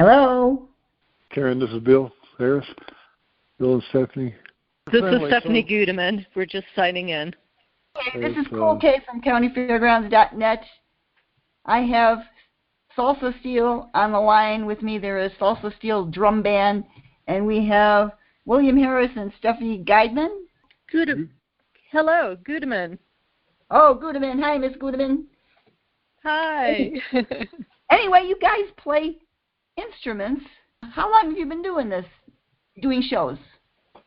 Hello. Karen, this is Bill Harris. Bill and Stephanie. This is Stephanie-Gudeman. We're just signing in. Okay, this is CoolKay from Countyfairgrounds.net. I have salsa-steel on the line with me. There is salsa-steel drum band, and we have William Harris and Stephanie-Gudeman. Hello, Gudeman. Oh, Gudeman. Hi, Miss Gudeman. Hi. Anyway, you guys play instruments. How long have you been doing this, doing shows?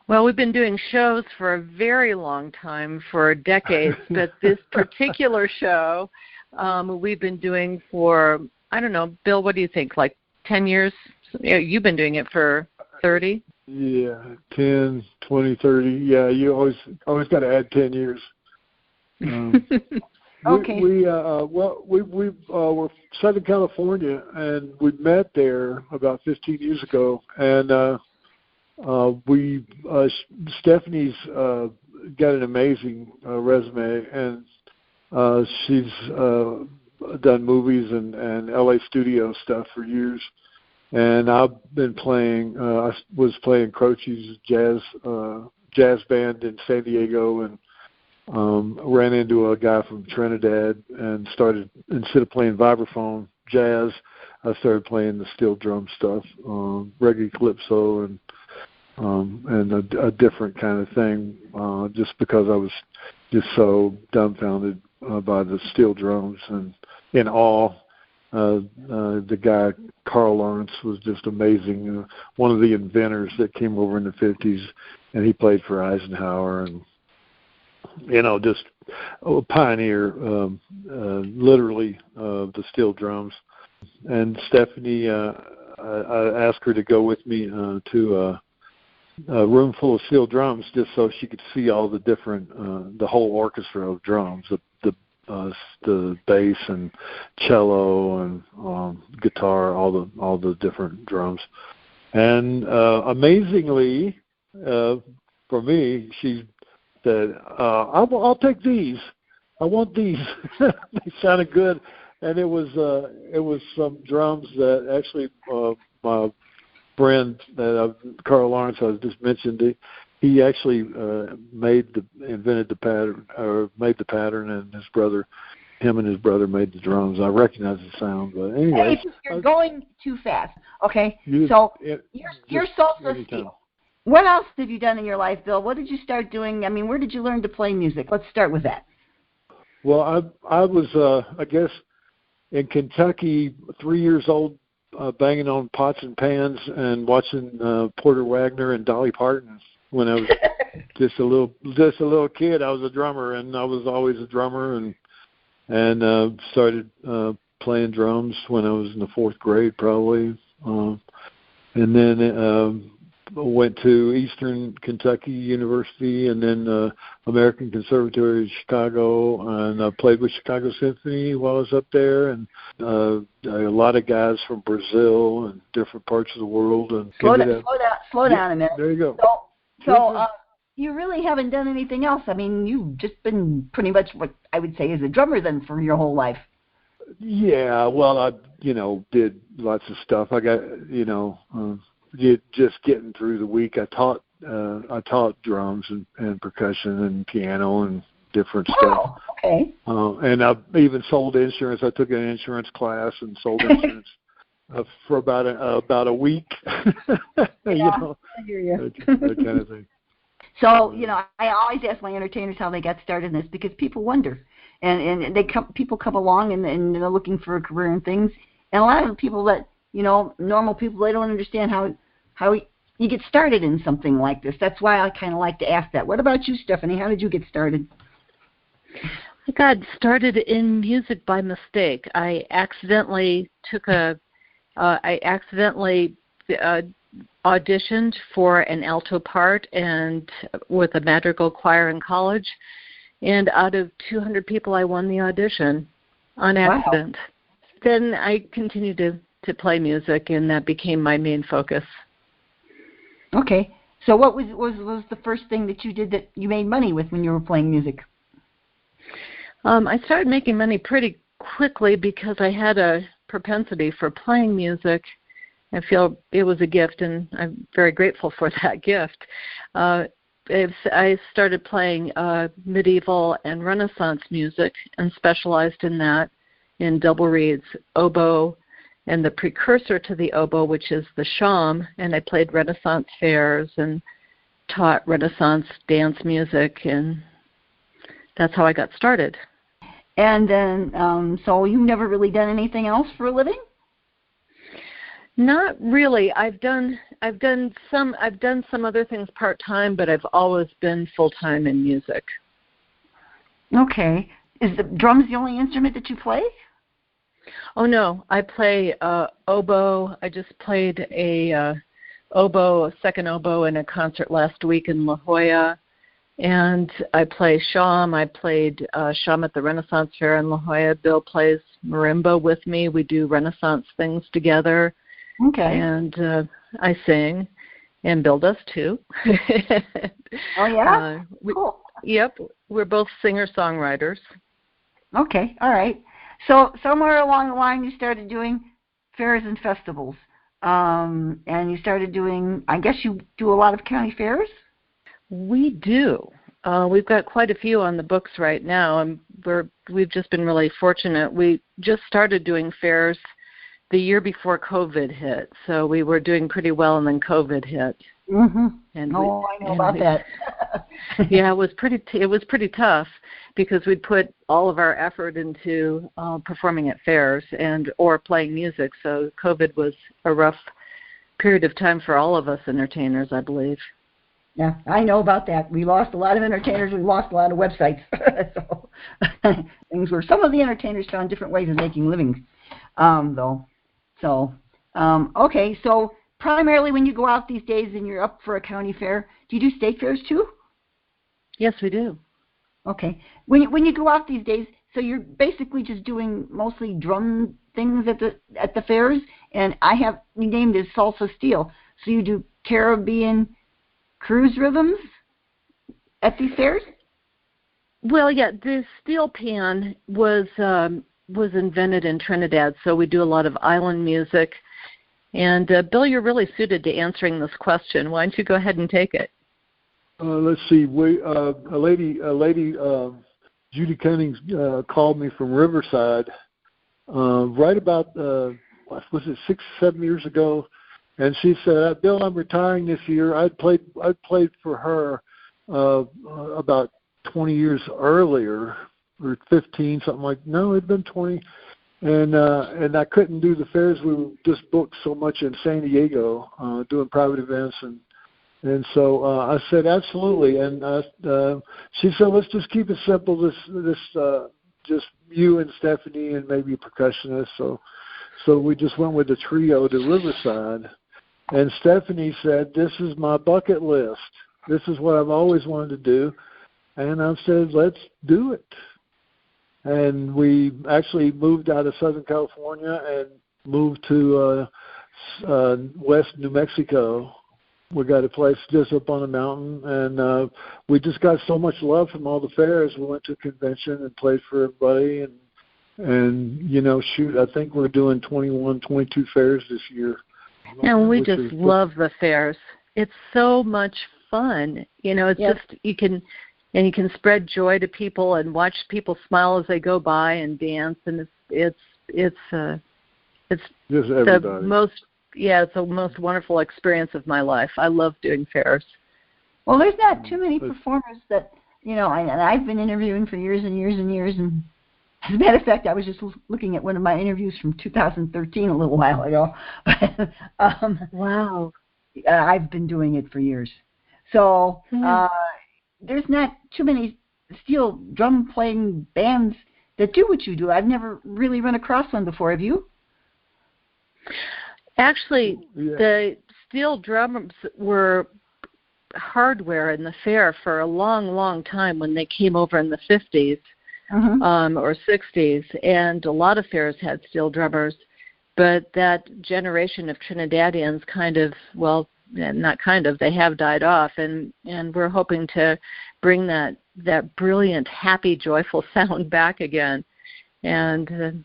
Well, we've been doing shows for a very long time, for decades, but this particular show we've been doing for, I don't know, Bill, what do you think, like 10 years? You've been doing it for 30? Yeah, 10, 20, 30. Yeah, you always got to add 10 years. Okay. We were Southern California, and we met there about 15 years ago, and Stephanie's got an amazing resume, and she's done movies and LA studio stuff for years. And I've been playing. I was playing Croce's jazz band in San Diego, and ran into a guy from Trinidad and started, instead of playing vibraphone jazz, I started playing the steel drum stuff, reggae calypso and a different kind of thing, just because I was just so dumbfounded by the steel drums and in awe. The guy, Carl Lawrence, was just amazing. One of the inventors that came over in the 50s, and he played for Eisenhower, and just a pioneer, literally, the steel drums. And Stephanie, I asked her to go with me to a room full of steel drums, just so she could see all the different, the whole orchestra of drums, the bass and cello and guitar, all the different drums. And amazingly, for me, she said, "I'll take these. I want these." They sounded good, and it was some drums that actually my friend Carl Lawrence I just mentioned. He actually invented the pattern, or made the pattern, and him and his brother made the drums. I recognize the sound, but anyway. Hey, you're going too fast. Okay, you're salsa-steel. What else have you done in your life, Bill? What did you start doing? I mean, where did you learn to play music? Let's start with that. Well, I was, I guess, in Kentucky, 3 years old, banging on pots and pans and watching Porter Wagner and Dolly Parton. When I was just a little kid, I was a drummer, and I was always a drummer, and started playing drums when I was in the 4th grade, probably, and then went to Eastern Kentucky University, and then American Conservatory in Chicago, and I played with Chicago Symphony while I was up there, and a lot of guys from Brazil and different parts of the world. And slow down a minute. There you go. So you really haven't done anything else. I mean, you've just been pretty much what I would say is a drummer then for your whole life. Yeah, well, I did lots of stuff. I got just getting through the week. I taught drums and percussion and piano and different stuff. Okay. And I even sold insurance. I took an insurance class and sold insurance for about a week. Yeah, I hear you. That kind of thing. So, I always ask my entertainers how they got started in this, because people wonder. And people come along and they're looking for a career and things. And a lot of the people that, normal people, they don't understand how you get started in something like this. That's why I kind of like to ask that. What about you, Stephanie? How did you get started? I got started in music by mistake. I accidentally auditioned for an alto part and with a madrigal choir in college, and out of 200 people, I won the audition on accident. Wow. Then I continued to play music, and that became my main focus. Okay. So what was the first thing that you did that you made money with when you were playing music? I started making money pretty quickly because I had a propensity for playing music, I feel it was a gift, and I'm very grateful for that gift. I started playing medieval and Renaissance music and specialized in that, in double reeds, oboe, and the precursor to the oboe, which is the shawm, and I played Renaissance fairs and taught Renaissance dance music, and that's how I got started. And then, so you've never really done anything else for a living? Not really. I've done some other things part-time, but I've always been full-time in music. Okay. Is the drums the only instrument that you play? Oh no, I play oboe. I just played a second oboe in a concert last week in La Jolla, and I play shawm. I played shawm at the Renaissance Fair in La Jolla. Bill plays marimba with me. We do Renaissance things together. Okay. And I sing, and Bill does too. Oh yeah. Cool. Yep, we're both singer-songwriters. Okay, all right. So somewhere along the line, you started doing fairs and festivals, and you started doing. I guess you do a lot of county fairs. We do. We've got quite a few on the books right now, and we've just been really fortunate. We just started doing fairs the year before COVID hit, so we were doing pretty well, and then COVID hit. Mm-hmm. And I know about that. Yeah, it was pretty tough because we'd put all of our effort into performing at fairs or playing music. So COVID was a rough period of time for all of us entertainers, I believe. Yeah, I know about that. We lost a lot of entertainers. We lost a lot of websites. So things were. Some of the entertainers found different ways of making livings, though. So, okay, so primarily when you go out these days and you're up for a county fair, do you do state fairs too? Yes, we do. Okay. When you go out these days, so you're basically just doing mostly drum things at the fairs, and you named it salsa-steel. So you do Caribbean cruise rhythms at these fairs? Well, yeah, the steel pan was invented in Trinidad, so we do a lot of island music. And Bill, you're really suited to answering this question. Why don't you go ahead and take it? Let's see. A lady, Judy Cunnings, called me from Riverside right about was it 6-7 years ago, and she said, "Bill, I'm retiring this year." I'd played for her about 20 years earlier, or 15, something like. No, it'd been 20. And I couldn't do the fairs. We were just booked so much in San Diego, doing private events, and so I said absolutely. And she said, let's just keep it simple. This just you and Stephanie and maybe a percussionist. So we just went with the trio to Riverside. And Stephanie said, "This is my bucket list. This is what I've always wanted to do." And I said, "Let's do it." And we actually moved out of Southern California and moved to West New Mexico. We got a place just up on a mountain, and we just got so much love from all the fairs. We went to a convention and played for everybody, and you know, shoot, I think we're doing 21, 22 fairs this year. And we just love the fairs. It's so much fun. You know, it's just you can spread joy to people and watch people smile as they go by and dance, and it's just everybody. It's the most wonderful experience of my life. I love doing fairs. Well, there's not too many performers that, you know, and I've been interviewing for years and years and years, and as a matter of fact, I was just looking at one of my interviews from 2013 a little while ago. Wow. I've been doing it for years. So there's not too many steel drum playing bands that do what you do. I've never really run across one before. Have you? Actually, the steel drums were hardware in the fair for a long, long time when they came over in the 50s or 60s, and a lot of fairs had steel drummers. But that generation of Trinidadians they have died off, and we're hoping to bring that brilliant, happy, joyful sound back again. And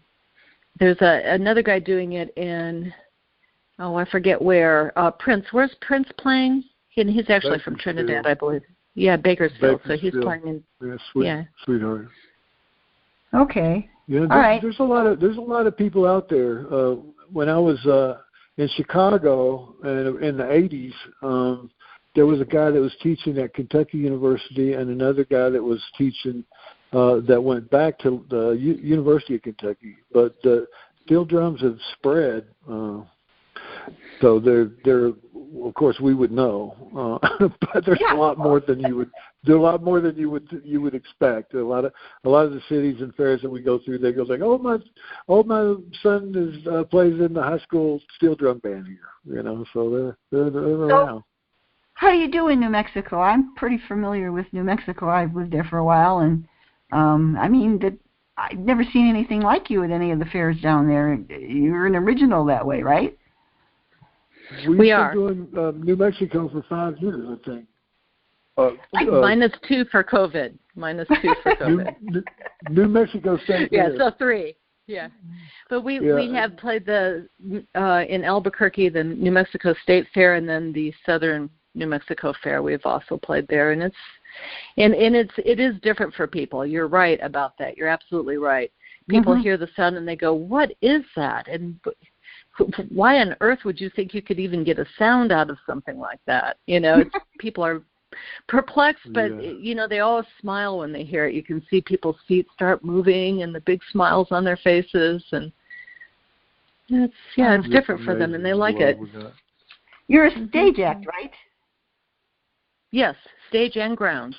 there's another guy doing it in I forget where. Prince. Where's Prince playing? He's actually from Trinidad, I believe. Yeah, Bakersfield. So he's playing in. Sweetheart. Okay. Yeah, All right. There's a lot of people out there. When I was in Chicago in the '80s, there was a guy that was teaching at Kentucky University, and another guy that was teaching that went back to the University of Kentucky. But the steel drums have spread, so they're of course we would know, but there's a lot more than you would. There are a lot more than you would expect. A lot of the cities and fairs that we go through, they go like, oh my son plays in the high school steel drum band here, So they're around. How do you do in New Mexico? I'm pretty familiar with New Mexico. I've lived there for a while, and I've never seen anything like you at any of the fairs down there. You're an original that way, right? We've been doing New Mexico for 5 years, I think. -2 for COVID. -2 for COVID. New Mexico State. Yeah, so 3. Yeah, but we have played in Albuquerque, the New Mexico State Fair, and then the Southern New Mexico Fair. We've also played there, and it is different for people. You're right about that. You're absolutely right. People hear the sound and they go, "What is that?" And why on earth would you think you could even get a sound out of something like that? People are perplexed, but they always smile when they hear it. You can see people's feet start moving and the big smiles on their faces, and it's different for them, and they like it. You're a stage act, right? Yes, stage and grounds.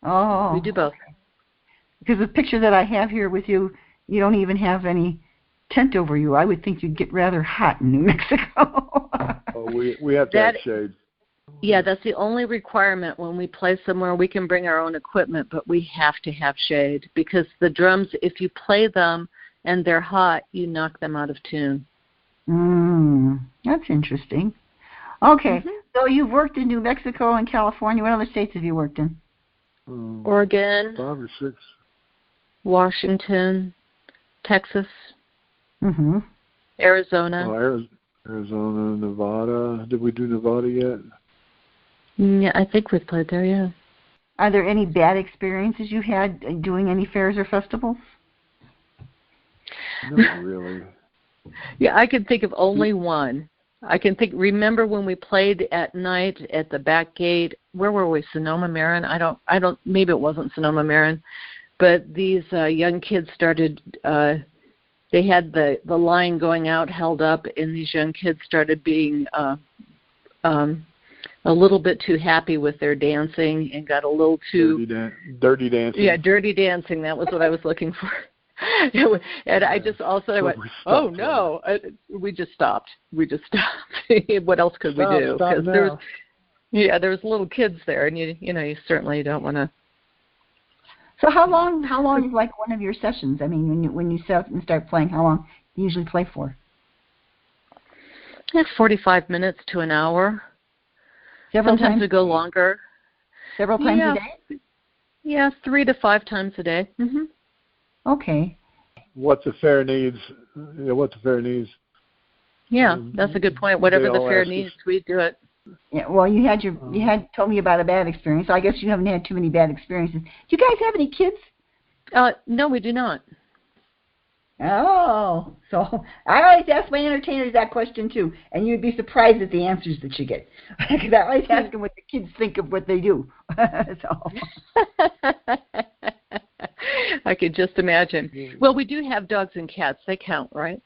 Oh, we do both. Because the picture that I have here with you, you don't even have any tent over you. I would think you'd get rather hot in New Mexico. We have to have shade. Yeah, that's the only requirement when we play somewhere. We can bring our own equipment, but we have to have shade because the drums, if you play them and they're hot, you knock them out of tune. That's interesting. Okay, so you've worked in New Mexico and California. What other states have you worked in? Oregon. 5 or 6. Washington, Texas. Arizona. Arizona, Nevada. Did we do Nevada yet? Yeah, I think we've played there, yeah. Are there any bad experiences you had doing any fairs or festivals? Not really. Yeah, I can think of only one. Remember when we played at night at the back gate? Where were we? Sonoma Marin? I don't. Maybe it wasn't Sonoma Marin, but these young kids started. They had the line going out, held up, and these young kids started being a little bit too happy with their dancing and got a little too dirty dancing. Yeah, dirty dancing. That was what I was looking for. And I just also went, oh no, we just stopped. What else could we do? Because there's little kids there, and you certainly don't want to. So how long is like one of your sessions? I mean, when you set up and start playing, how long do you usually play for? 45 minutes to an hour. Sometimes we go longer. Several times a day? Yeah, 3 to 5 times a day. Okay. What the fair needs. Yeah, that's a good point. Whatever the fair needs, we do it. Yeah, well, you had told me about a bad experience. So I guess you haven't had too many bad experiences. Do you guys have any kids? No, we do not. Oh, so I always ask my entertainers that question too, and you'd be surprised at the answers that you get. Because I always ask them what the kids think of what they do. I could just imagine. Well, we do have dogs and cats. They count, right?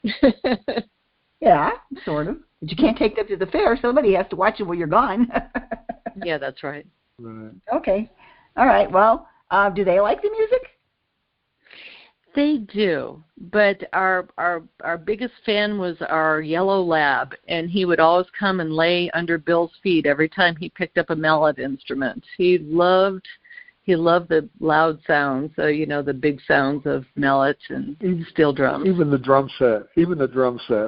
Yeah, sort of. But you can't take them to the fair. Somebody has to watch them while you're gone. Yeah, that's right. Right. Okay. All right. Well, do they like the music? They do, but our biggest fan was our yellow lab, and he would always come and lay under Bill's feet every time he picked up a mallet instrument. He loved the loud sounds, the big sounds of mallet and steel drums. Even the drum set.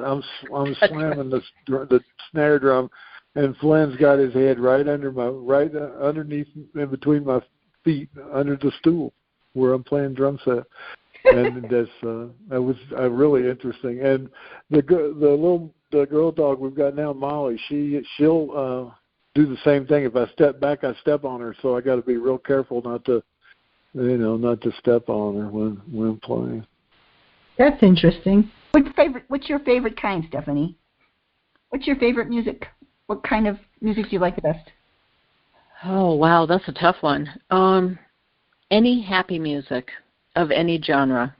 I'm slamming the snare drum, and Flynn's got his head right underneath, in between my feet, under the stool where I'm playing drum set. And that was really interesting. And the girl dog we've got now, Molly, she'll do the same thing. If I step back, I step on her. So I got to be real careful not to step on her when playing. That's interesting. What's your favorite kind, Stephanie? What's your favorite music? What kind of music do you like the best? Oh, wow, that's a tough one. Any happy music of any genre.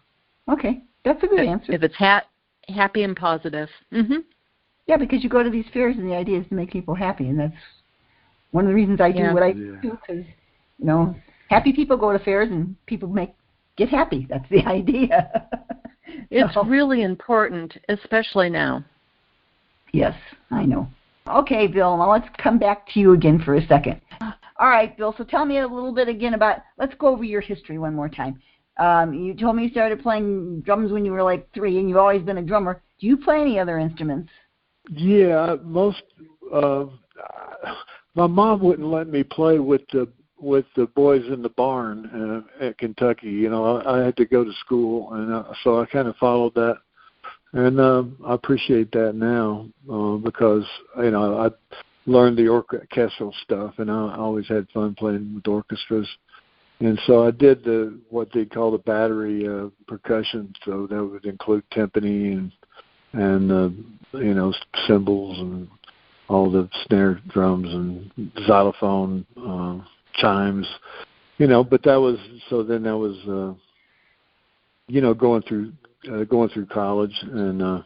Okay, that's a good answer. If it's happy and positive. Mm-hmm. Yeah, because you go to these fairs and the idea is to make people happy, and that's one of the reasons I do what I do, because, happy people go to fairs and people get happy. That's the idea. It's really important, especially now. Yes, I know. Okay, Bill, now let's come back to you again for a second. All right, Bill, so tell me a little bit again let's go over your history one more time. You told me you started playing drums when you were like 3, and you've always been a drummer. Do you play any other instruments? Yeah, my mom wouldn't let me play with the boys in the barn at Kentucky. I had to go to school, and so I kind of followed that. And I appreciate that now because, I learned the orchestral stuff, and I always had fun playing with orchestras. And so I did what they call the battery percussion, so that would include timpani and cymbals and all the snare drums and xylophone, chimes, but that was, so then that was, going through college. And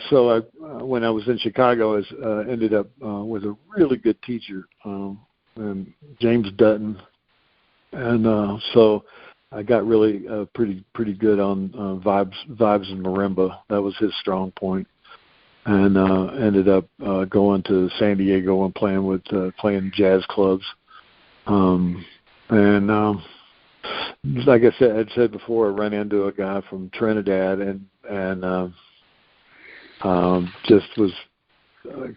so when I was in Chicago, I ended up with a really good teacher, James Dutton. And so I got really pretty good on vibes and marimba. That was his strong point. And ended up going to San Diego and playing jazz clubs. Like I said before, I ran into a guy from Trinidad and just was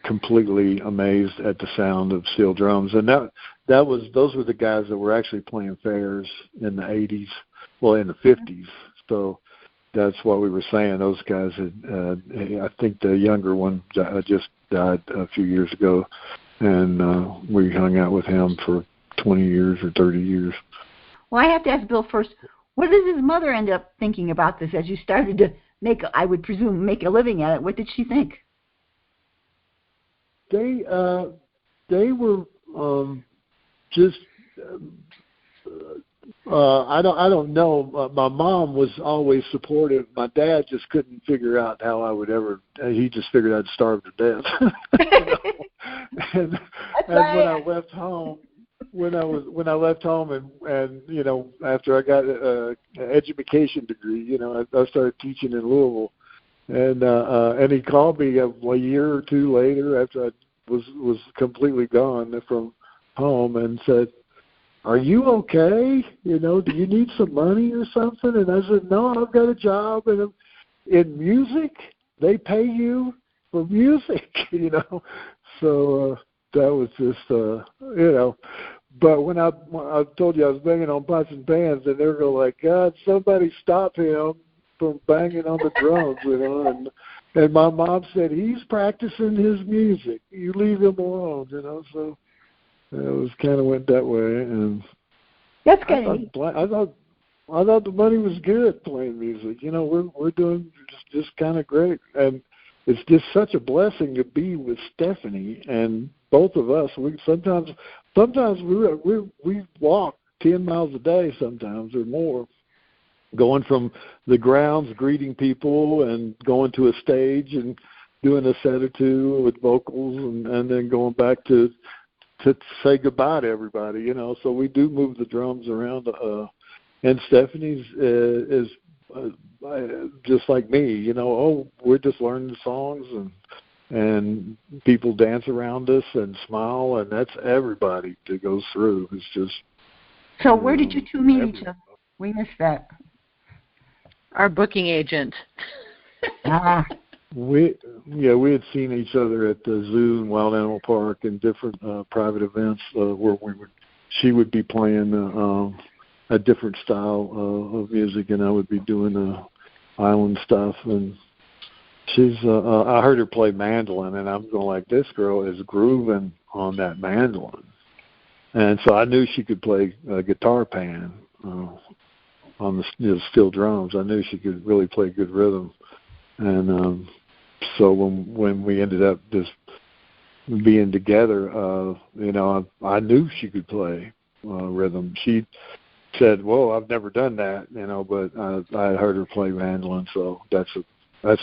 completely amazed at the sound of steel drums. And those were the guys that were actually playing fairs in the 80s, well, in the 50s. So that's what we were saying. Those guys I think the younger one just died a few years ago, and we hung out with him for 20 years or 30 years. Well, I have to ask Bill first, what did his mother end up thinking about this as you started to I would presume, make a living at it? What did she think? They were just I don't know. My mom was always supportive. My dad just couldn't figure out how I would ever. He just figured I'd starve to death. And when I left home, when I left home and after I got an education degree, I started teaching in Louisville, and he called me a year or two later after I was completely gone from home and said, "Are you okay? Do you need some money or something?" And I said, "No, I've got a job, and in music, they pay you for music, So that was just, But when I told you I was banging on pots and pans, and they were like, "God, somebody stop him from banging on the drums," And my mom said, "He's practicing his music. You leave him alone," So it was kind of went that way, and that's kind of neat. I thought the money was good playing music. We're doing just kind of great, and it's just such a blessing to be with Stephanie and both of us. Sometimes we walk 10 miles a day, sometimes or more, going from the grounds, greeting people, and going to a stage and doing a set or two with vocals, and then going back to say goodbye to everybody, So we do move the drums around. And Stephanie's is just like me, we're just learning the songs, and people dance around us and smile, and that's everybody that goes through. It's just. So where did you two meet each other? We missed that. Our booking agent. We had seen each other at the zoo and Wild Animal Park and different private events where she would be playing a different style of music, and I would be doing island stuff. And she's I heard her play mandolin, and I'm going like, this girl is grooving on that mandolin. And so I knew she could play guitar pan on the steel drums. I knew she could really play good rhythm. And so when we ended up just being together, I knew she could play rhythm. She said, "Whoa, I've never done that," but I had heard her play mandolin, so that's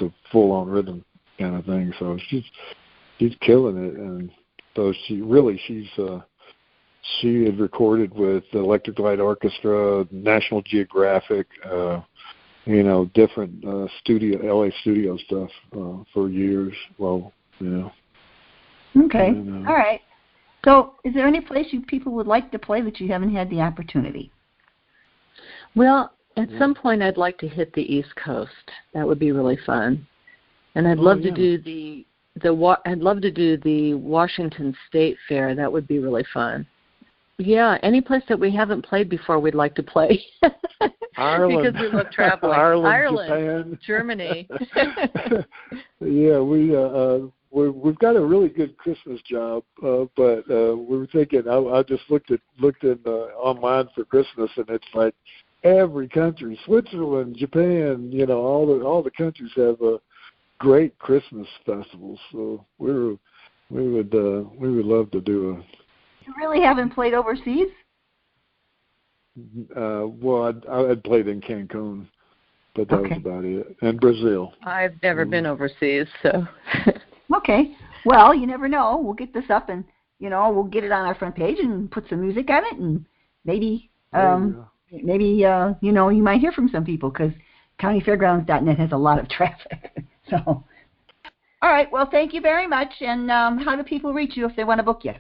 a full-on rhythm kind of thing. So she's killing it, and so she had recorded with the Electric Light Orchestra, National Geographic, different LA studio stuff for years. Well, Okay. All right. So is there any place people would like to play that you haven't had the opportunity? Well, at some point I'd like to hit the East Coast. That would be really fun. And I'd love to do I'd love to do the Washington State Fair. That would be really fun. Yeah, any place that we haven't played before we'd like to play. Ireland. Because we love traveling. Ireland, Japan. Germany. Yeah, we've got a really good Christmas job, but we were thinking. I just looked in online for Christmas, and it's like every country, Switzerland, Japan, all the countries have great Christmas festivals. So we would love to do a. You really haven't played overseas? Well, I'd played in Cancun, but that was about it. And Brazil. I've never been overseas, so. Okay. Well, you never know. We'll get this up, and we'll get it on our front page and put some music on it, and maybe you might hear from some people because Countyfairgrounds.net has a lot of traffic. So, all right. Well, thank you very much. And how do people reach you if they want to book you?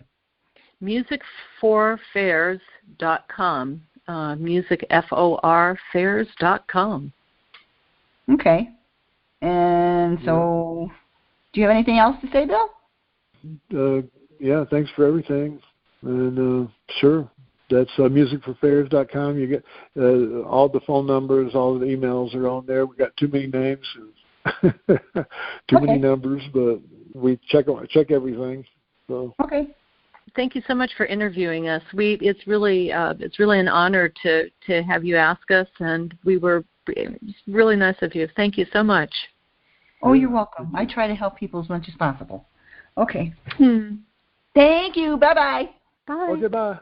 musicforfairs.com. musicforfairs.com. Okay. And so, do you have anything else to say, Bill? Yeah, thanks for everything. And sure, that's musicforfairs.com. You get all the phone numbers, all the emails are on there. We got too many names, too many numbers, but we check everything. So. Okay. Thank you so much for interviewing us. It's really an honor to have you ask us, and it's really nice of you. Thank you so much. Oh, you're welcome. I try to help people as much as possible. Okay. Thank you. Bye-bye. Bye. Okay, bye.